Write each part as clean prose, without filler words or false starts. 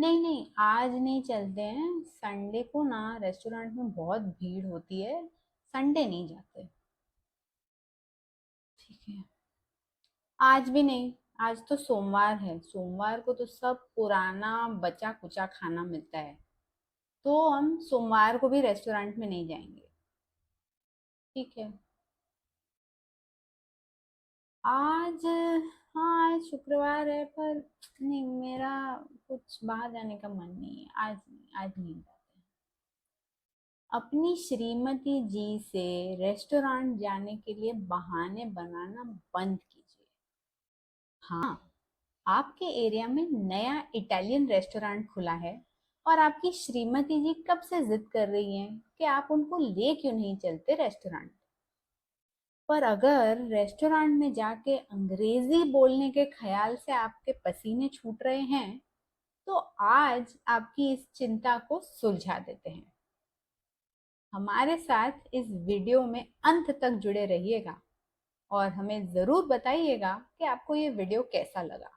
नहीं नहीं, आज नहीं चलते हैं। संडे को ना रेस्टोरेंट में बहुत भीड़ होती है। संडे नहीं जाते। ठीक है। आज भी नहीं। आज तो सोमवार है, सोमवार को तो सब पुराना बचा कुचा खाना मिलता है। तो हम सोमवार को भी रेस्टोरेंट में नहीं जाएंगे। ठीक है। आज, हाँ आज शुक्रवार है पर नहीं, मेरा कुछ बाहर जाने का मन नहीं है। आज नहीं, आज नहीं जाते हैं। अपनी श्रीमती जी से रेस्टोरेंट जाने के लिए बहाने बनाना बंद कीजिए। हाँ, आपके एरिया में नया इटालियन रेस्टोरेंट खुला है और आपकी श्रीमती जी कब से जिद कर रही हैं कि आप उनको ले क्यों नहीं चलते रेस्टोरेंट। पर अगर रेस्टोरेंट में जाके अंग्रेजी बोलने के ख्याल से आपके पसीने छूट रहे हैं, तो आज आपकी इस चिंता को सुलझा देते हैं। हमारे साथ इस वीडियो में अंत तक जुड़े रहिएगा और हमें ज़रूर बताइएगा कि आपको ये वीडियो कैसा लगा।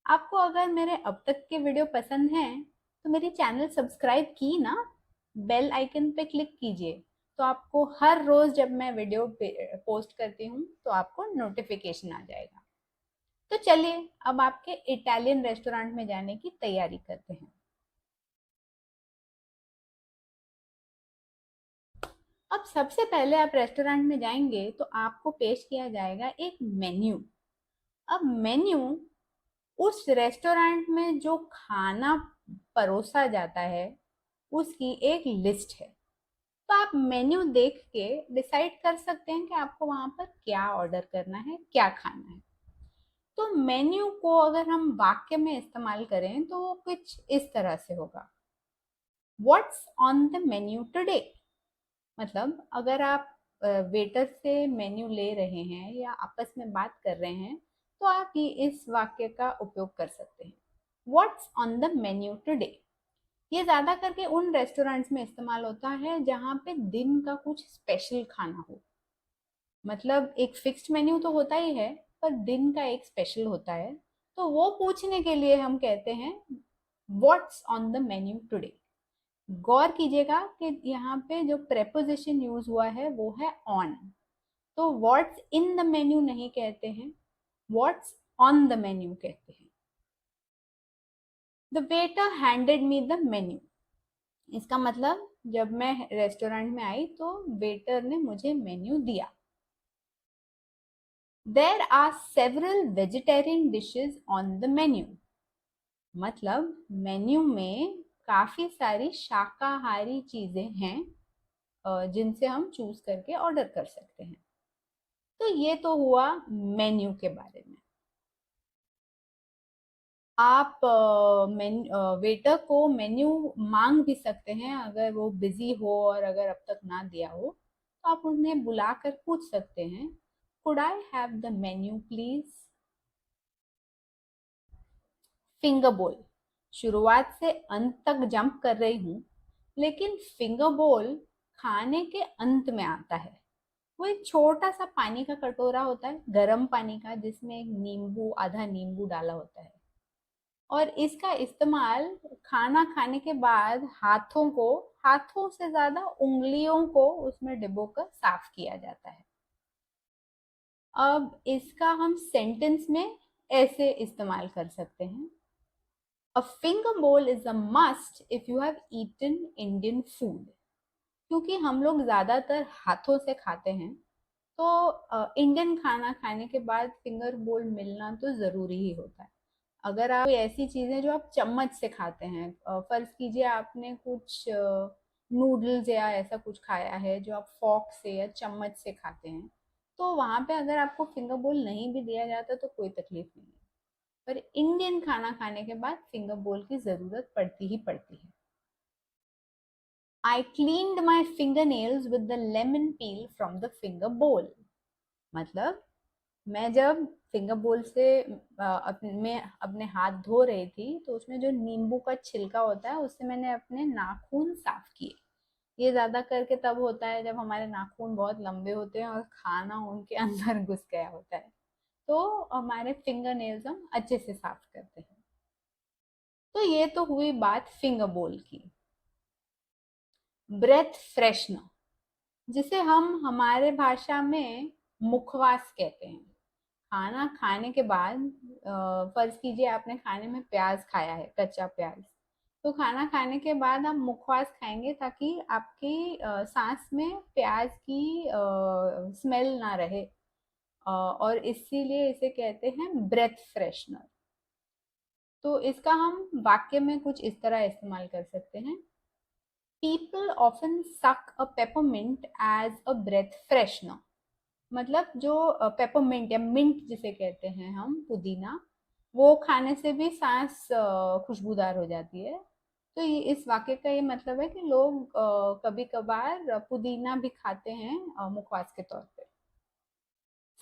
आपको अगर मेरे अब तक के वीडियो पसंद हैं तो मेरी चैनल सब्सक्राइब की ना, बेल आइकन पे क्लिक कीजिए। तो आपको हर रोज जब मैं वीडियो पोस्ट करती हूँ तो आपको नोटिफिकेशन आ जाएगा। तो चलिए अब आपके इटालियन रेस्टोरेंट में जाने की तैयारी करते हैं। अब सबसे पहले आप रेस्टोरेंट में जाएंगे तो आपको पेश किया जाएगा एक मेन्यू। अब मेन्यू उस रेस्टोरेंट में जो खाना परोसा जाता है उसकी एक लिस्ट है। तो आप मेन्यू देख के डिसाइड कर सकते हैं कि आपको वहां पर क्या ऑर्डर करना है, क्या खाना है। तो मेन्यू को अगर हम वाक्य में इस्तेमाल करें तो वो कुछ इस तरह से होगा। What's on the menu today. मतलब अगर आप वेटर से मेन्यू ले रहे हैं या आपस में बात कर रहे हैं तो आप ये इस वाक्य का उपयोग कर सकते हैं। What's on the menu today. ये ज्यादा करके उन रेस्टोरेंट्स में इस्तेमाल होता है जहाँ पे दिन का कुछ स्पेशल खाना हो। मतलब एक फिक्स्ड मेन्यू तो होता ही है पर दिन का एक स्पेशल होता है। तो वो पूछने के लिए हम कहते हैं what's on the menu today. गौर कीजिएगा कि यहाँ पे जो प्रेपोजिशन यूज हुआ है वो है ऑन। तो व्हाट्स इन द मेन्यू नहीं कहते हैं, व्हाट्स ऑन द मेन्यू कहते हैं। The waiter handed me the menu. इसका मतलब जब मैं रेस्टोरेंट में आई तो वेटर ने मुझे मेन्यू दिया। There are several vegetarian dishes on the menu. मतलब मेन्यू में काफी सारी शाकाहारी चीजें हैं जिनसे हम चूज करके ऑर्डर कर सकते हैं। तो ये तो हुआ मेन्यू के बारे में। आप वेटर को मेन्यू मांग भी सकते हैं अगर वो बिजी हो और अगर अब तक ना दिया हो तो आप उन्हें बुलाकर पूछ सकते हैं, could I have the menu please. Finger बोल। शुरुआत से अंत तक जंप कर रही हूँ, लेकिन फिंगर बोल खाने के अंत में आता है। वो एक छोटा सा पानी का कटोरा होता है, गर्म पानी का, जिसमें एक नींबू, आधा नींबू डाला होता है। और इसका इस्तेमाल खाना खाने के बाद हाथों को, हाथों से ज्यादा उंगलियों को उसमें डिबोकर साफ किया जाता है। अब इसका हम सेंटेंस में ऐसे इस्तेमाल कर सकते हैं। A finger bowl is a must if you have eaten Indian food. क्योंकि हम लोग ज्यादातर हाथों से खाते हैं तो इंडियन खाना खाने के बाद फिंगर बोल मिलना तो जरूरी ही होता है। अगर आप कोई ऐसी चीजें जो आप चम्मच से खाते हैं, फर्ज कीजिए आपने कुछ नूडल्स या ऐसा कुछ खाया है जो आप फॉक से या चम्मच से खाते हैं, तो वहां पे अगर आपको फिंगर बोल नहीं भी दिया जाता तो कोई तकलीफ नहीं है। पर इंडियन खाना खाने के बाद फिंगर बोल की जरूरत पड़ती ही पड़ती है। I cleaned my finger nails with the lemon peel from the finger bowl. मतलब मैं जब फिंगर बोल से अपने हाथ धो रही थी तो उसमें जो नींबू का छिलका होता है उससे मैंने अपने नाखून साफ किए। ये ज्यादा करके तब होता है जब हमारे नाखून बहुत लंबे होते हैं और खाना उनके अंदर घुस गया होता है। तो हमारे फिंगर नेल्स हम अच्छे से साफ करते हैं। तो ये तो हुई बात फिंगर बोल की। ब्रेथ फ्रेशनर, जिसे हम हमारे भाषा में मुखवास कहते हैं। खाना खाने के बाद फर्ज कीजिए आपने खाने में प्याज खाया है, कच्चा प्याज। तो खाना खाने के बाद आप मुखवास खाएंगे ताकि आपकी सांस में प्याज की स्मेल ना रहे, और इसीलिए इसे कहते हैं ब्रेथ फ्रेशनर। तो इसका हम वाक्य में कुछ इस तरह इस्तेमाल कर सकते हैं। People often suck a peppermint as a breath freshener. मतलब जो पेपरमिंट या मिंट जिसे कहते हैं हम, पुदीना, वो खाने से भी सांस खुशबूदार हो जाती है। तो ये इस वाक्य का ये मतलब है कि लोग कभी कभार पुदीना भी खाते हैं मुखवास के तौर पे।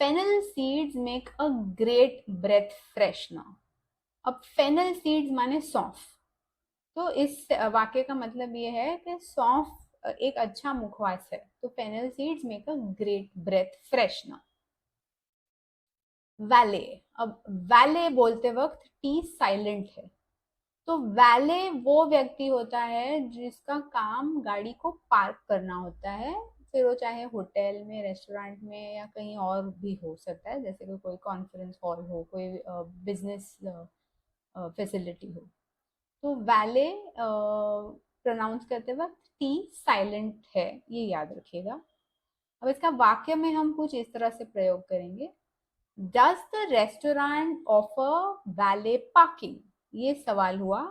Fennel seeds make a great breath freshener. अब फेनल सीड्स माने सौंफ। तो इस वाक्य का मतलब ये है कि सौंफ एक अच्छा मुखवास है। तो fennel seeds make a great breath freshener. Valet. अब वैले बोलते वक्त टी साइलेंट है। तो वैले वो व्यक्ति होता है जिसका काम गाड़ी को पार्क करना होता है। फिर वो चाहे होटल में, रेस्टोरेंट में या कहीं और भी हो सकता है, जैसे कि कोई कॉन्फ्रेंस हॉल हो, कोई बिजनेस फैसिलिटी हो। तो वैले प्रोनाउंस करते वक्त टी साइलेंट है, ये याद रखिएगा। अब इसका वाक्य में हम कुछ इस तरह से प्रयोग करेंगे। Does the restaurant offer valet parking? ये सवाल हुआ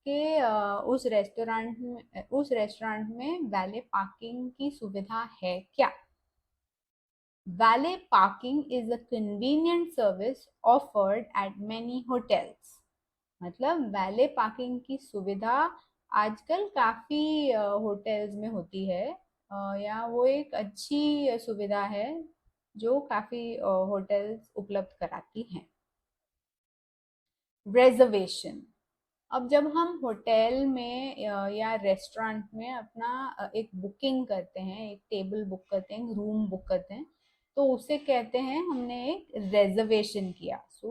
कि उस रेस्टोरेंट में वैले पार्किंग की सुविधा है क्या। Valet parking is a convenient service offered at many hotels. मतलब वैले पार्किंग की सुविधा आजकल काफी होटल्स में होती है, या वो एक अच्छी सुविधा है जो काफी होटल्स उपलब्ध कराती हैं। रिजर्वेशन। अब जब हम होटल में या रेस्टोरेंट में अपना एक बुकिंग करते हैं, एक टेबल बुक करते हैं, एक रूम बुक करते हैं, तो उसे कहते हैं हमने एक रिजर्वेशन किया। So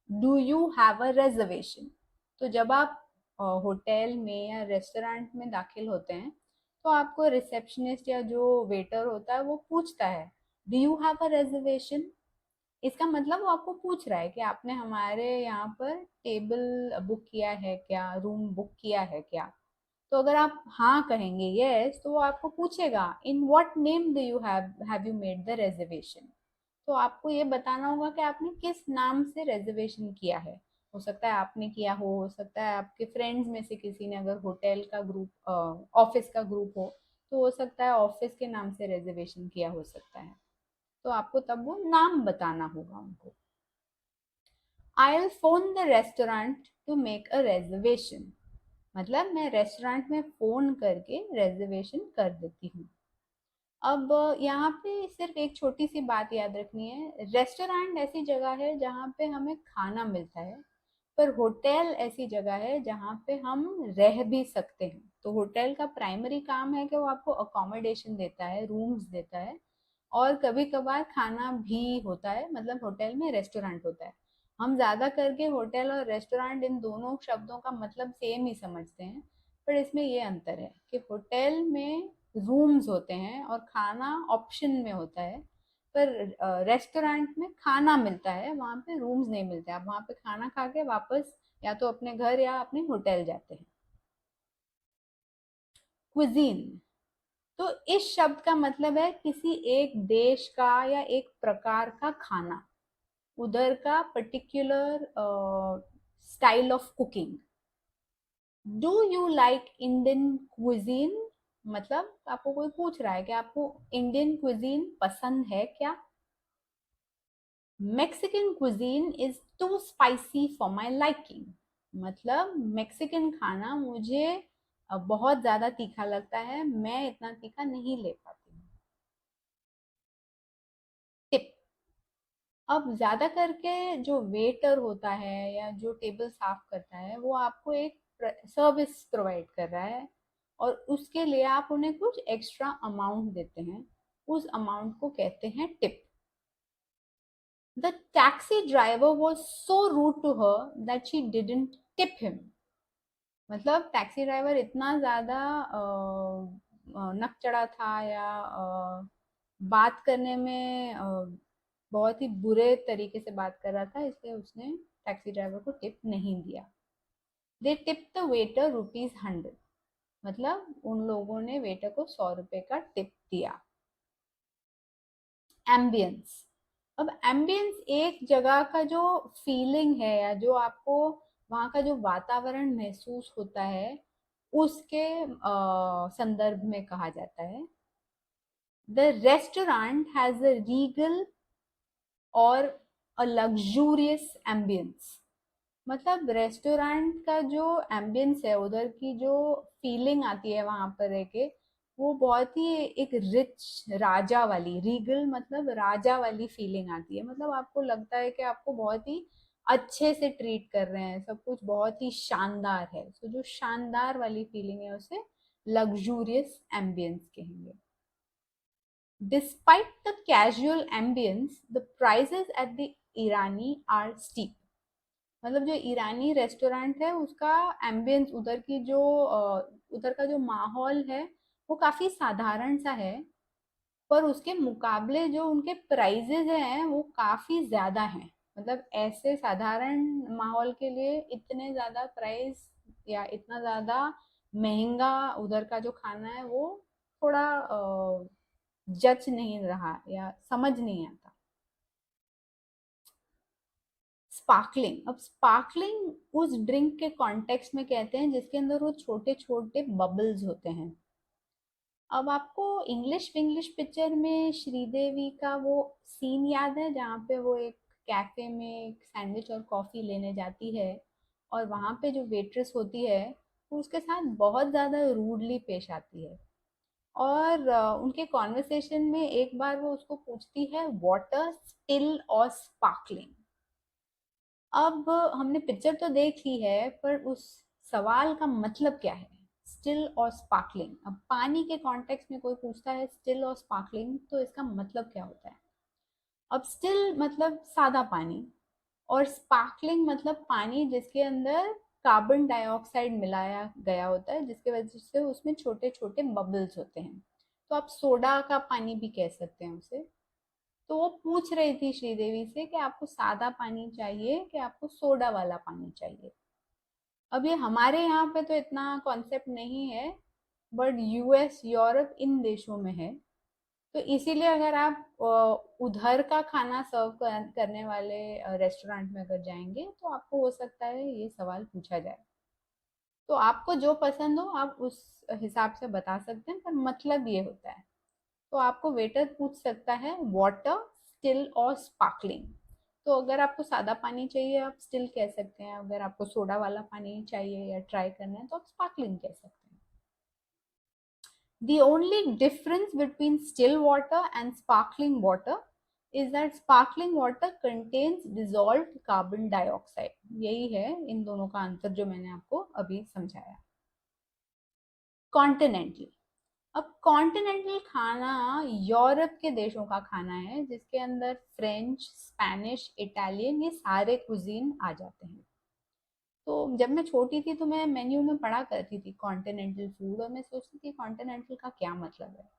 do you have a reservation? तो जब आप होटल में या रेस्टोरेंट में दाखिल होते हैं तो आपको रिसेप्शनिस्ट या जो वेटर होता है वो पूछता है, do you have a reservation? इसका मतलब वो आपको पूछ रहा है कि आपने हमारे यहाँ पर टेबल बुक किया है क्या, रूम बुक किया है क्या। तो अगर आप हाँ कहेंगे, यस, तो वो आपको पूछेगा in what name do you have you made the reservation. तो आपको ये बताना होगा कि आपने किस नाम से रिजर्वेशन किया है। हो सकता है आपने किया हो सकता है आपके फ्रेंड्स में से किसी ने, अगर होटल का ग्रुप, ऑफिस का ग्रुप हो, तो हो सकता है ऑफिस के नाम से रिजर्वेशन किया हो सकता है। तो आपको तब वो नाम बताना होगा उनको। I'll phone the restaurant to make a reservation। मतलब मैं रेस्टोरेंट में फोन करके रिजर्वेशन कर देती हूँ। अब यहाँ पे सिर्फ एक छोटी सी बात याद रखनी है। रेस्टोरेंट ऐसी जगह है जहाँ पे हमें खाना मिलता है, पर होटल ऐसी जगह है जहाँ पे हम रह भी सकते हैं। तो होटल का प्राइमरी काम है कि वो आपको अकोमोडेशन देता है, रूम्स देता है, और कभी कभार खाना भी होता है। मतलब होटल में रेस्टोरेंट होता है। हम ज्यादा करके होटल और रेस्टोरेंट इन दोनों शब्दों का मतलब सेम ही समझते हैं, पर इसमें ये अंतर है कि होटल में रूम्स होते हैं और खाना ऑप्शन में होता है, पर रेस्टोरेंट में खाना मिलता है, वहां पे रूम्स नहीं मिलते। आप वहां पे खाना खा के वापस या तो अपने घर या अपने होटल जाते हैं। क्विजीन। तो इस शब्द का मतलब है किसी एक देश का या एक प्रकार का खाना, उधर का particular style of cooking. Do you like Indian cuisine? मतलब आपको कोई पूछ रहा है कि आपको इंडियन क्विजीन पसंद है क्या। Mexican cuisine is too spicy for my liking. मतलब मेक्सिकन खाना मुझे बहुत ज्यादा तीखा लगता है, मैं इतना तीखा नहीं ले पाती हूँ। टिप। अब ज्यादा करके जो वेटर होता है या जो टेबल साफ करता है वो आपको एक सर्विस प्रोवाइड कर रहा है, और उसके लिए आप उन्हें कुछ एक्स्ट्रा अमाउंट देते हैं। उस अमाउंट को कहते हैं tip. The taxi driver was so rude to her that she didn't tip him. मतलब टैक्सी ड्राइवर इतना ज्यादा नक चढ़ा था या बात करने में बहुत ही बुरे तरीके से बात कर रहा था, इसलिए उसने टैक्सी ड्राइवर को टिप नहीं दिया। दे टिप द वेटर ₹100। मतलब उन लोगों ने वेटर को ₹100 का टिप दिया। एम्बियंस। अब एम्बियंस एक जगह का जो फीलिंग है या जो आपको वहाँ का जो वातावरण महसूस होता है उसके संदर्भ में कहा जाता है। The restaurant has a Regal और अ लग्जूरियस एम्बियंस। मतलब रेस्टोरेंट का जो एम्बियंस है, उधर की जो फीलिंग आती है वहां पर रह के, वो बहुत ही एक रिच राजा वाली, रीगल मतलब राजा वाली फीलिंग आती है। मतलब आपको लगता है कि आपको बहुत ही अच्छे से ट्रीट कर रहे हैं, सब कुछ बहुत ही शानदार है। तो जो शानदार वाली फीलिंग है उसे लग्जूरियस एम्बियंस कहेंगे। Despite the casual ambience the prices at the Irani are steep. मतलब जो ईरानी रेस्टोरेंट है उसका एम्बियंस, उधर की जो उधर का जो माहौल है वो काफी साधारण सा है, पर उसके मुकाबले जो उनके प्राइजेज हैं वो काफी ज्यादा हैं। मतलब ऐसे साधारण माहौल के लिए इतने ज्यादा प्राइस या इतना ज्यादा महंगा उधर का जो खाना है वो थोड़ा जच नहीं रहा या समझ नहीं आता। स्पार्कलिंग। अब स्पार्कलिंग उस ड्रिंक के कॉन्टेक्स्ट में कहते हैं जिसके अंदर वो छोटे छोटे बबल्स होते हैं। अब आपको इंग्लिश विंग्लिश पिक्चर में श्रीदेवी का वो सीन याद है जहाँ पे वो एक कैफे में एक सैंडविच और कॉफी लेने जाती है और वहां पे जो वेट्रेस होती है वो उसके साथ बहुत ज्यादा रूडली पेश आती है। और उनके कॉन्वर्सेशन में एक बार वो उसको पूछती है वाटर स्टिल और स्पार्कलिंग। अब हमने पिक्चर तो देख ली है, पर उस सवाल का मतलब क्या है, स्टिल और स्पार्कलिंग। अब पानी के कॉन्टेक्स्ट में कोई पूछता है स्टिल और स्पार्कलिंग तो इसका मतलब क्या होता है। अब स्टिल मतलब सादा पानी, और स्पार्कलिंग मतलब पानी जिसके अंदर कार्बन डाइऑक्साइड मिलाया गया होता है, जिसके वजह से उसमें छोटे छोटे बबल्स होते हैं। तो आप सोडा का पानी भी कह सकते हैं उसे। तो वो पूछ रही थी श्रीदेवी से कि आपको सादा पानी चाहिए कि आपको सोडा वाला पानी चाहिए। अब ये हमारे यहाँ पे तो इतना कॉन्सेप्ट नहीं है, बट यूएस यूरोप इन देशों में है। तो इसीलिए अगर आप उधर का खाना सर्व करने वाले रेस्टोरेंट में अगर जाएंगे तो आपको हो सकता है ये सवाल पूछा जाए। तो आपको जो पसंद हो आप उस हिसाब से बता सकते हैं, पर मतलब ये होता है। तो आपको वेटर पूछ सकता है वाटर स्टिल और स्पार्कलिंग। तो अगर आपको सादा पानी चाहिए आप स्टिल कह सकते हैं, अगर आपको सोडा वाला पानी चाहिए या ट्राई करना है तो आप स्पार्कलिंग कह सकते हैं। The only difference between still water and sparkling water is that sparkling water contains dissolved carbon dioxide। यही है इन दोनों का अंतर जो मैंने आपको अभी समझाया। कॉन्टिनेंटल। अब कॉन्टिनेंटल खाना यूरोप के देशों का खाना है जिसके अंदर फ्रेंच, स्पेनिश, इटालियन ये सारे कुजीन आ जाते हैं। तो जब मैं छोटी थी तो मैं मेन्यू में पढ़ा करती थी कॉन्टिनेंटल फूड, और मैं सोचती थी कॉन्टिनेंटल का क्या मतलब है।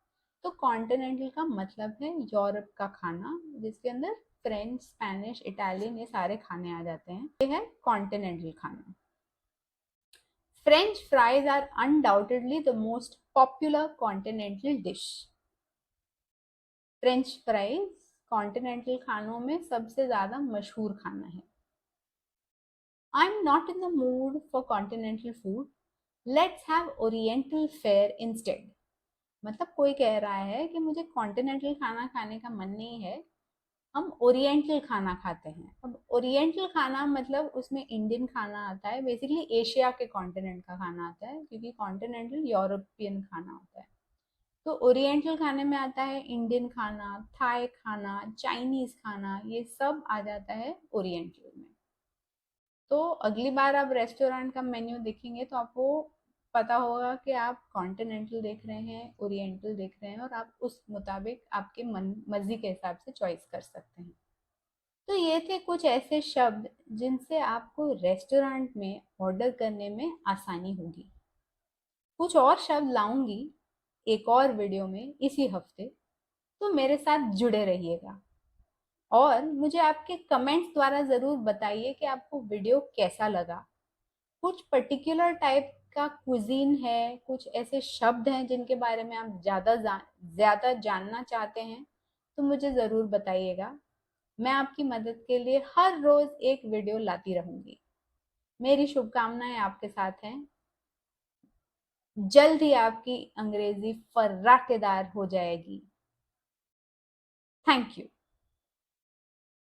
तो कॉन्टिनेंटल का मतलब है यूरोप का खाना जिसके अंदर फ्रेंच, स्पेनिश, इटालियन ये सारे खाने आ जाते हैं, ये है कॉन्टिनेंटल खाना। French fries are undoubtedly the most popular continental dish. French fries continental खानों में सबसे ज्यादा मशहूर खाना है। I am not in the mood for continental food, let's have oriental fare instead. मतलब कोई कह रहा है कि मुझे कॉन्टिनेंटल खाना खाने का मन नहीं है, हम ओरिएंटल खाना खाते हैं। अब ओरिएंटल खाना मतलब उसमें इंडियन खाना आता है, बेसिकली एशिया के कॉन्टिनेंट का खाना आता है, क्योंकि कॉन्टिनेंटल यूरोपियन खाना होता है। तो ओरिएंटल खाने में आता है इंडियन खाना, थाई खाना, चाइनीज खाना, ये सब आ जाता है ओरिएंटल में। तो अगली बार आप रेस्टोरेंट का मेन्यू देखेंगे तो आपको पता होगा कि आप कॉन्टिनेंटल देख रहे हैं, ओरिएंटल देख रहे हैं, और आप उस मुताबिक आपके मन मर्जी के हिसाब से चॉइस कर सकते हैं। तो ये थे कुछ ऐसे शब्द जिनसे आपको रेस्टोरेंट में ऑर्डर करने में आसानी होगी। कुछ और शब्द लाऊंगी एक और वीडियो में इसी हफ्ते, तो मेरे साथ जुड़े रहिएगा। और मुझे आपके कमेंट्स द्वारा ज़रूर बताइए कि आपको वीडियो कैसा लगा। कुछ पर्टिकुलर टाइप का कुजीन है, कुछ ऐसे शब्द हैं जिनके बारे में आप ज़्यादा जानना चाहते हैं, तो मुझे ज़रूर बताइएगा। मैं आपकी मदद के लिए हर रोज़ एक वीडियो लाती रहूंगी। मेरी शुभकामनाएं आपके साथ हैं। जल्द ही आपकी अंग्रेजी फर्राटेदार हो जाएगी। Thank you.